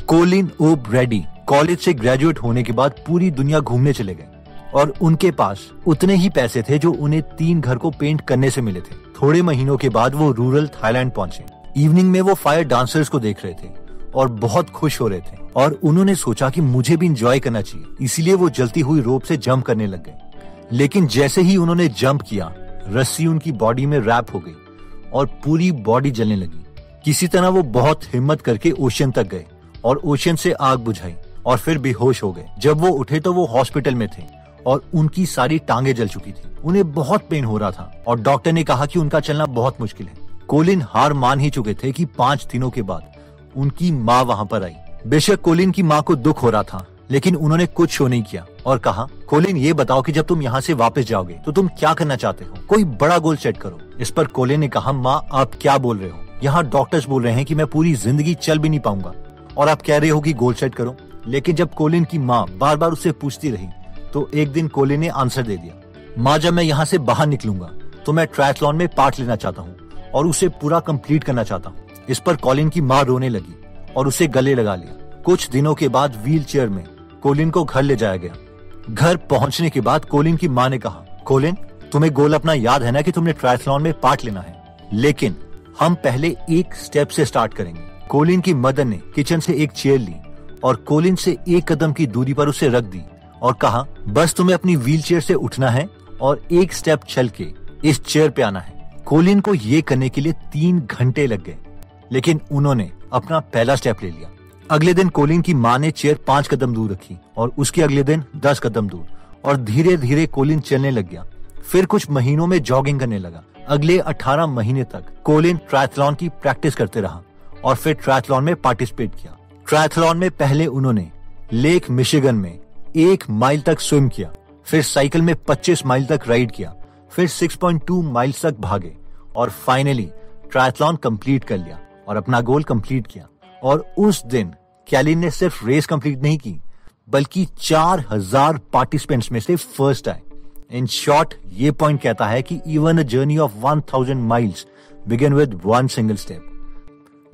Colin ओ Brady college से graduate होने के बाद पूरी दुनिया घूमने चले गए और उनके पास उतने ही पैसे थे जो उन्हें 3 घर को पेंट करने से मिले थे। थोड़े महीनों के बाद वो रूरल थाईलैंड पहुंचे। इवनिंग में वो फायर डांसर्स को देख रहे थे और बहुत खुश हो रहे थे और उन्होंने सोचा कि मुझे भी इंजॉय करना चाहिए, इसीलिए वो जलती हुई रोप से जंप करने लग गए। लेकिन जैसे ही उन्होंने जंप किया, रस्सी उनकी बॉडी में रैप हो गई और पूरी बॉडी जलने लगी। किसी तरह वो बहुत हिम्मत करके ओशियन तक गए और ओशियन से आग बुझाई और फिर बेहोश हो गए। जब वो उठे तो वो हॉस्पिटल में थे और उनकी सारी टांगे जल चुकी थी। उन्हें बहुत पेन हो रहा था और डॉक्टर ने कहा कि उनका चलना बहुत मुश्किल है। कोलिन हार मान ही चुके थे कि 5 दिनों के बाद उनकी माँ वहाँ पर आई। बेशक कोलिन की माँ को दुख हो रहा था, लेकिन उन्होंने कुछ शो नहीं किया और कहा, कोलिन ये बताओ कि जब तुम यहाँ से वापस जाओगे तो तुम क्या करना चाहते हो? कोई बड़ा गोल सेट करो। इस पर कोलिन ने कहा, माँ आप क्या बोल रहे हो? यहाँ डॉक्टर्स बोल रहे हैं कि मैं पूरी जिंदगी चल भी नहीं पाऊंगा और आप कह रहे हो कि गोल सेट करो। लेकिन जब कोलिन की माँ बार बार उससे पूछती रही तो एक दिन कोलिन ने आंसर दे दिया, माँ जब मैं यहाँ से बाहर निकलूंगा तो मैं ट्रायथलॉन में पार्ट लेना चाहता हूँ और उसे पूरा कंप्लीट करना चाहता हूँ। इस पर कोलिन की माँ रोने लगी और उसे गले लगा लिया। कुछ दिनों के बाद व्हील चेयर में कोलिन को घर ले जाया गया। घर पहुंचने के बाद कोलिन की माँ ने कहा, कोलिन तुम्हें गोल अपना याद है ना कि तुमने ट्रायथलॉन में पार्ट लेना है, लेकिन हम पहले एक स्टेप से स्टार्ट करेंगे। कोलिन की मदर ने किचन से एक चेयर ली और कोलिन से 1 कदम की दूरी पर उसे रख दी और कहा, बस तुम्हें अपनी व्हील चेयर से उठना है और 1 स्टेप चल के इस चेयर पे आना है। कोलिन को ये करने के लिए 3 घंटे लग गए, लेकिन उन्होंने अपना पहला स्टेप ले लिया। अगले दिन कोलिन की माँ ने चेयर 5 कदम दूर रखी और उसके अगले दिन 10 कदम दूर और धीरे धीरे कोलिन चलने लग गया। फिर कुछ महीनों में जॉगिंग करने लगा। अगले 18 महीने तक कोलिन ट्रायथलॉन की प्रैक्टिस करते रहा और फिर ट्रायथलॉन में पार्टिसिपेट किया। ट्रायथलॉन में पहले उन्होंने लेक मिशिगन में 1 माइल तक स्विम किया, फिर साइकिल में 25 माइल तक राइड किया, फिर 6.2 माइल्स तक भागे और फाइनली ट्रायथलॉन कंप्लीट कर लिया और अपना गोल कंप्लीट किया। और उस दिन कैलिन ने सिर्फ रेस कंप्लीट नहीं की, बल्कि 4000 पार्टिसिपेंट्स में से फर्स्ट आए। इन शॉर्ट ये पॉइंट कहता है कि even a journey of 1000 miles begin with 1 single step.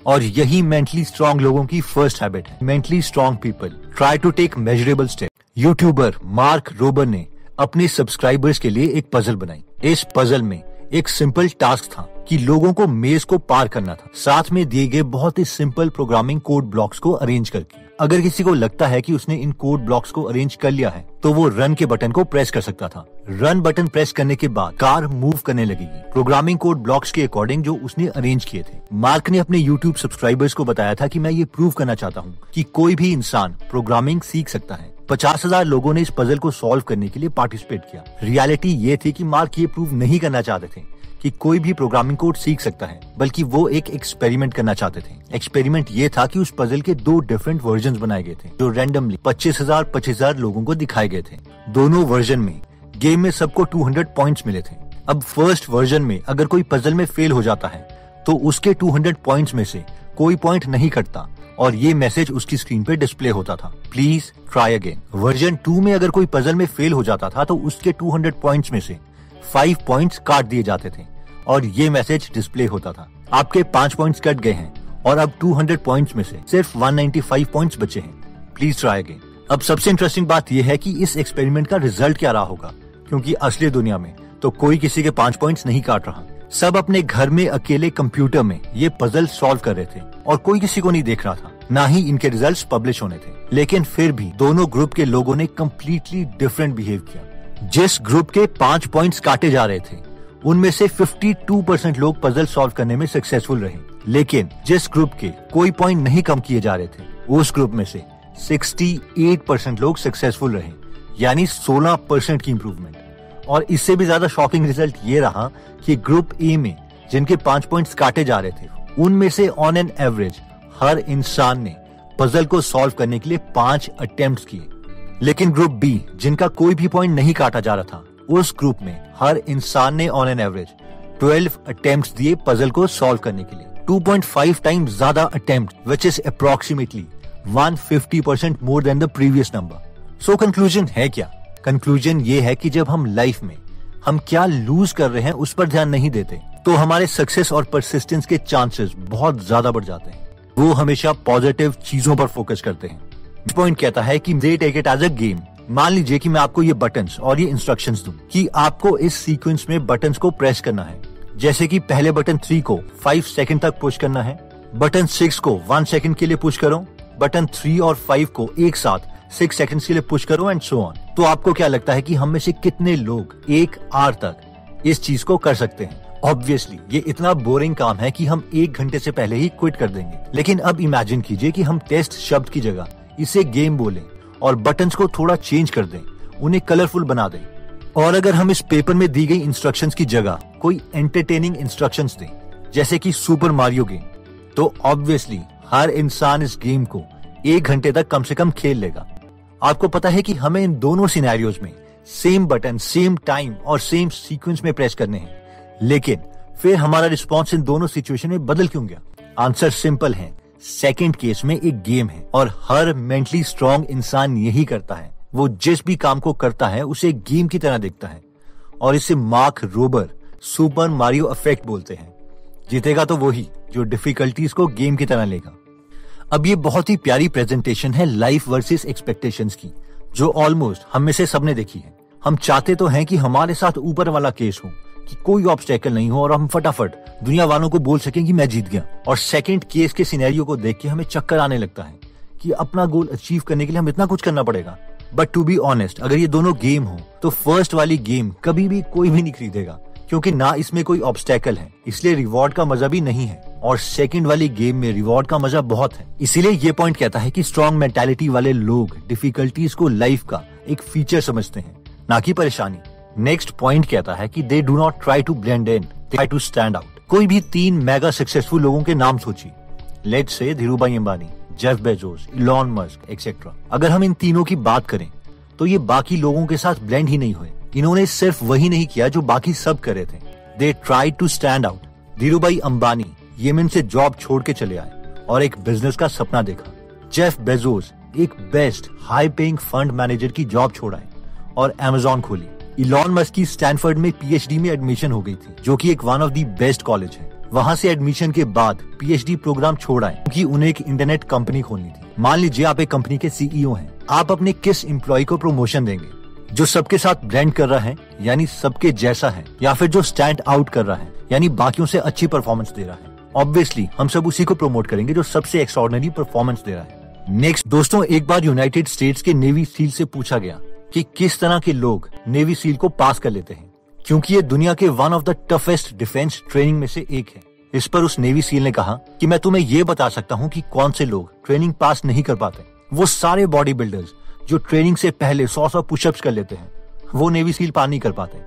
और यही मेंटली स्ट्रांग लोगों की फर्स्ट हैबिट है। Mentally strong people try to take measurable step. YouTuber Mark Rober ने अपने सब्सक्राइबर्स के लिए एक पजल बनाई। इस पजल में एक सिंपल टास्क था कि लोगों को मेज को पार करना था, साथ में दिए गए बहुत ही सिंपल प्रोग्रामिंग कोड ब्लॉक्स को अरेंज करके। अगर किसी को लगता है कि उसने इन कोड ब्लॉक्स को अरेंज कर लिया है तो वो रन के बटन को प्रेस कर सकता था। रन बटन प्रेस करने के बाद कार मूव करने लगेगी प्रोग्रामिंग कोड ब्लॉक्स के अकॉर्डिंग जो उसने अरेंज किए थे। मार्क ने अपने यूट्यूब सब्सक्राइबर्स को बताया था कि मैं ये प्रूव करना चाहता हूँ कि कोई भी इंसान प्रोग्रामिंग सीख सकता है। 50,000 लोगों ने इस पजल को सॉल्व करने के लिए पार्टिसिपेट किया। रियलिटी ये थी कि मार्क ये प्रूव नहीं करना चाहते थे कि कोई भी प्रोग्रामिंग कोड सीख सकता है, बल्कि वो एक एक्सपेरिमेंट करना चाहते थे। एक्सपेरिमेंट ये था कि उस पजल के 2 डिफरेंट वर्जन्स बनाए गए थे जो रैंडमली 25,000 लोगों को दिखाए गए थे। दोनों वर्जन में गेम में सबको 200 पॉइंट्स मिले थे। अब फर्स्ट वर्जन में अगर कोई पजल में फेल हो जाता है तो उसके 200 पॉइंट्स में से कोई पॉइंट नहीं कटता और ये मैसेज उसकी स्क्रीन पे डिस्प्ले होता था, प्लीज ट्राई अगेन। वर्जन 2 में अगर कोई पजल में फेल हो जाता था तो उसके 200 पॉइंट्स में से 5 पॉइंट्स काट दिए जाते थे और ये मैसेज डिस्प्ले होता था, आपके 5 पॉइंट्स कट गए हैं और अब 200 पॉइंट्स में से सिर्फ 195 पॉइंट्स बचे हैं, प्लीज ट्राई अगेन। अब सबसे इंटरेस्टिंग बात यह है कि इस एक्सपेरिमेंट का रिजल्ट क्या रहा होगा, क्योंकि असली दुनिया में तो कोई किसी के 5 पॉइंट्स नहीं काट रहा। सब अपने घर में अकेले कंप्यूटर में ये पजल सॉल्व कर रहे थे और कोई किसी को नहीं देख रहा था, ना ही इनके रिजल्ट्स पब्लिश होने थे। लेकिन फिर भी दोनों ग्रुप के लोगों ने कम्प्लीटली डिफरेंट बिहेव किया। जिस ग्रुप के 5 पॉइंट्स काटे जा रहे थे उनमें से 52% लोग पजल सॉल्व करने में सक्सेसफुल रहे, लेकिन जिस ग्रुप के कोई पॉइंट नहीं कम किए जा रहे थे उस ग्रुप में से 68% लोग सक्सेसफुल रहे, यानी 16% की इंप्रूवमेंट। और इससे भी ज्यादा शॉकिंग रिजल्ट ये रहा कि ग्रुप ए में जिनके 5 पॉइंट्स काटे जा रहे थे उनमें से ऑन एन एवरेज हर इंसान ने पजल को सॉल्व करने के लिए 5 अटेम्प्ट्स किए। लेकिन ग्रुप बी जिनका कोई भी पॉइंट नहीं काटा जा रहा था उस ग्रुप में हर इंसान ने ऑन एन एवरेज 12 अटेम्प्ट्स दिए पजल को सॉल्व करने के लिए, 2.5 टाइम्स ज्यादा attempt, which is approximately 150% more than the previous number. So conclusion है क्या? कंक्लूजन ये है कि जब हम लाइफ में हम क्या लूज कर रहे हैं उस पर ध्यान नहीं देते तो हमारे सक्सेस और परसिस्टेंस के चांसेस बहुत ज्यादा बढ़ जाते हैं। वो हमेशा पॉजिटिव चीजों पर फोकस करते हैं। पॉइंट कहता है कि they take it as a game. मान लीजिए कि मैं आपको ये बटन्स और ये इंस्ट्रक्शंस दूं कि आपको इस सीक्वेंस में बटन्स को प्रेस करना है। जैसे कि पहले बटन 3 को 5 सेकंड तक पुश करना है, बटन 6 को 1 सेकंड के लिए पुश करो, बटन 3 और 5 को एक साथ 6 सेकंड्स के लिए पुश करो एंड सो ऑन। तो आपको क्या लगता है कि हम में से कितने लोग 1 आवर तक इस चीज को कर सकते हैं? ऑब्वियसली ये इतना बोरिंग काम है कि हम 1 घंटे से पहले ही क्विट कर देंगे। लेकिन अब इमेजिन कीजिए कि हम टेस्ट शब्द की जगह इसे गेम बोलें और बटन्स को थोड़ा चेंज कर दें, उन्हें कलरफुल बना दें। और अगर हम इस पेपर में दी गई इंस्ट्रक्शंस की जगह कोई एंटरटेनिंग इंस्ट्रक्शंस दें, जैसे कि सुपर मारियो गेम, तो ऑब्वियसली हर इंसान इस गेम को 1 घंटे तक कम से कम खेल लेगा। आपको पता है कि हमें इन दोनों सिनेरियोज में सेम बटन, सेम टाइम और सेम सीक्वेंस में प्रेस करने हैं, लेकिन फिर हमारा रिस्पॉन्स इन दोनों सिचुएशन में बदल क्यों गया? आंसर सिंपल है, सेकंड केस में एक गेम है और हर मेंटली स्ट्रांग इंसान यही करता है। वो जिस भी काम को करता है उसे गेम की तरह देखता है और इसे mark Rober super Mario effect बोलते हैं। जीतेगा तो वही जो डिफिकल्टीज को गेम की तरह लेगा। अब ये बहुत ही प्यारी प्रेजेंटेशन है लाइफ वर्सेस एक्सपेक्टेशंस की, जो ऑलमोस्ट हम में से सबने देखी है। हम चाहते तो हैं कि हमारे साथ ऊपर वाला केस हो, कि कोई ऑब्स्टेकल नहीं हो और हम फटाफट दुनिया वालों को बोल सकें कि मैं जीत गया। और सेकंड केस के सिनेरियो को देख के हमें चक्कर आने लगता है कि अपना गोल अचीव करने के लिए हम इतना कुछ करना पड़ेगा। बट टू बी ऑनेस्ट, अगर ये दोनों गेम हो तो फर्स्ट वाली गेम कभी भी कोई भी नहीं खरीदेगा, क्योंकि ना इसमें कोई ऑब्स्टेकल है, इसलिए रिवॉर्ड का मजा भी नहीं है। और सेकंड वाली गेम में रिवॉर्ड का मजा बहुत है। इसीलिए ये पॉइंट कहता है कि स्ट्रॉन्ग मेंटालिटी वाले लोग डिफिकल्टीज को लाइफ का एक फीचर समझते हैं, ना कि परेशानी। नेक्स्ट पॉइंट कहता है कि they do not try to blend in, try to stand out. कोई भी 3 मेगा सक्सेसफुल लोगों के नाम सोचिए, let's say Dhirubhai Ambani, Jeff Bezos, Elon Musk etcetera. अगर हम इन तीनों की बात करें तो ये बाकी लोगों के साथ ब्लेंड ही नहीं हुए। इन्होंने सिर्फ वही नहीं किया जो बाकी सब कर रहे थे, they try to stand out. Dhirubhai Ambani Yemen से जॉब छोड़ के चले आए और एक बिजनेस का सपना देखा। जेफ बेजोस एक best high paying fund manager की जॉब छोड़ा है और अमेज़न खोली। इलॉन मस्क की स्टैनफोर्ड में पीएचडी में एडमिशन हो गई थी, जो कि एक one of the best college है। वहां से एडमिशन के बाद पीएचडी प्रोग्राम छोड़ा है क्योंकि उन्हें एक इंटरनेट कंपनी खोलनी थी। मान लीजिए आप एक कंपनी के सीईओ हैं, आप अपने किस एम्प्लॉय को प्रमोशन देंगे? जो सबके साथ ब्लेंड कर रहा है यानी सबके जैसा है, या फिर जो स्टैंड आउट कर रहा है यानी बाकियों से अच्छी परफॉर्मेंस दे रहा है? ऑब्वियसली हम सब उसी को प्रमोट करेंगे जो सबसे एक्स्ट्राऑर्डिनरी परफॉर्मेंस दे रहा है। नेक्स्ट दोस्तों, एक बार यूनाइटेड स्टेट्स के नेवी सील से पूछा गया कि किस तरह के लोग नेवी सील को पास कर लेते हैं, क्योंकि ये दुनिया के one of the toughest defence training में से एक है। इस पर उस नेवी सील ने कहा कि मैं तुम्हें ये बता सकता हूँ कि कौन से लोग ट्रेनिंग पास नहीं कर पाते। वो सारे बॉडी बिल्डर्स जो ट्रेनिंग से पहले 100 पुशअप्स कर लेते हैं, वो नेवी सील पार नहीं कर पाते।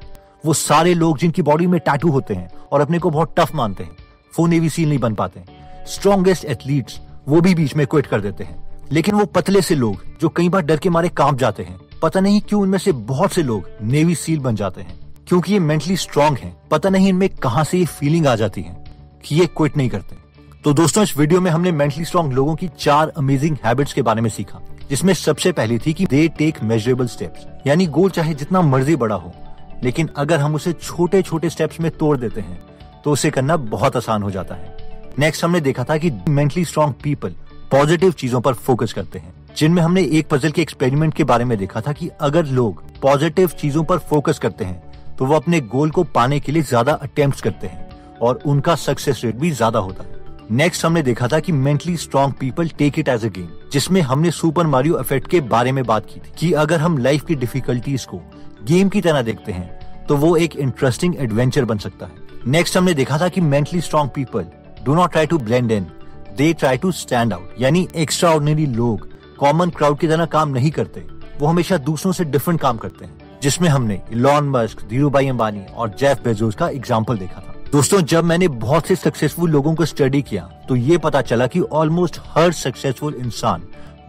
वो सारे लोग जिनकी बॉडी में टैटू होते हैं और अपने को बहुत टफ मानते हैं, वो नेवी सील नहीं बन पाते। स्ट्रॉन्गेस्ट एथलीट्स वो भी बीच में क्विट कर देते हैं। लेकिन वो पतले से लोग जो कई बार डर के मारे कांप जाते हैं, पता नहीं क्यों उनमें से बहुत से लोग नेवी सील बन जाते हैं, क्योंकि ये मेंटली स्ट्रांग हैं। पता नहीं इनमें कहां से ये फीलिंग आ जाती है कि ये क्विट नहीं करते। तो दोस्तों, इस वीडियो में हमने मेंटली स्ट्रांग लोगों की 4 अमेजिंग हैबिट्स के बारे में सीखा, जिसमें सबसे पहली थी कि दे टेक मेजरेबल स्टेप्स, यानी गोल चाहे जितना मर्जी बड़ा हो, लेकिन अगर हम उसे छोटे छोटे स्टेप्स में तोड़ देते हैं तो उसे करना बहुत आसान हो जाता है। नेक्स्ट हमने देखा था कि मेंटली स्ट्रांग पीपल पॉजिटिव चीजों पर फोकस करते हैं, जिनमें हमने एक पजल के एक्सपेरिमेंट के बारे में देखा था कि अगर लोग पॉजिटिव चीजों पर फोकस करते हैं तो वो अपने गोल को पाने के लिए ज्यादा अटेम्प्ट्स करते हैं और उनका सक्सेस रेट भी ज्यादा होता है। नेक्स्ट हमने देखा था कि mentally strong people take it as a game, जिसमें हमने सुपर मारियो इफेक्ट के बारे में बात की थी कि अगर हम लाइफ की डिफिकल्टीज को गेम की तरह देखते हैं तो वो एक इंटरेस्टिंग एडवेंचर बन सकता है। नेक्स्ट हमने देखा था कि mentally strong people do not try to blend in, they try to stand out, यानी एक्स्ट्रा ऑर्डिनरी लोग कॉमन क्राउड की तरह काम नहीं करते, वो हमेशा दूसरों से डिफरेंट काम करते हैं, जिसमें हमने इलॉन मस्क, धीरूभाई अंबानी और जेफ बेजोस का एग्जाम्पल देखा था। दोस्तों, जब मैंने बहुत से सक्सेसफुल लोगों को स्टडी किया तो ये पता चला कि ऑलमोस्ट हर सक्सेसफुल इंसान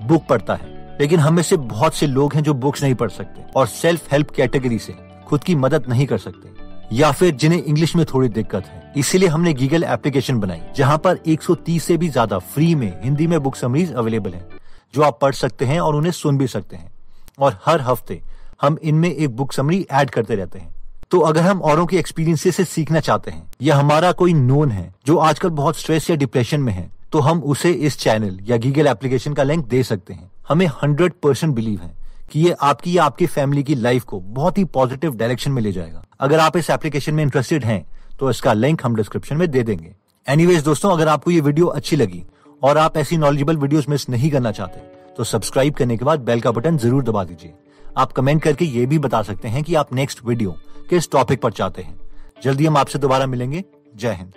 बुक पढ़ता है, लेकिन हम में से बहुत से लोग हैं जो बुक्स नहीं पढ़ सकते और सेल्फ हेल्प कैटेगरी से खुद की मदद नहीं कर सकते, या फिर जिन्हें इंग्लिश में थोड़ी दिक्कत है। इसीलिए हमने गीगल एप्लीकेशन बनाई, जहां पर 130 से भी ज्यादा फ्री में हिंदी में बुक समरीज अवेलेबल है, जो आप पढ़ सकते हैं और उन्हें सुन भी सकते हैं। और हर हफ्ते हम इनमें एक बुक समरी ऐड करते रहते हैं। तो अगर हम औरों के एक्सपीरियंसेस से सीखना चाहते हैं, या हमारा कोई नोन है जो आजकल बहुत स्ट्रेस या डिप्रेशन में है, तो हम उसे इस चैनल या गीगल एप्लीकेशन का लिंक दे सकते हैं। हमें 100% बिलीव है कि ये आपकी या आपकी फैमिली की लाइफ को बहुत ही पॉजिटिव डायरेक्शन में ले जाएगा। अगर आप इस एप्लीकेशन में इंटरेस्टेड हैं तो इसका लिंक हम डिस्क्रिप्शन में दे देंगे। एनीवेज दोस्तों, अगर आपको ये वीडियो अच्छी लगी और आप ऐसी नॉलेजेबल वीडियोस मिस नहीं करना चाहते तो सब्सक्राइब करने के बाद बेल का बटन जरूर दबा दीजिए। आप कमेंट करके ये भी बता सकते हैं कि आप नेक्स्ट वीडियो किस टॉपिक पर चाहते हैं। जल्दी हम आपसे दोबारा मिलेंगे। जय हिंद।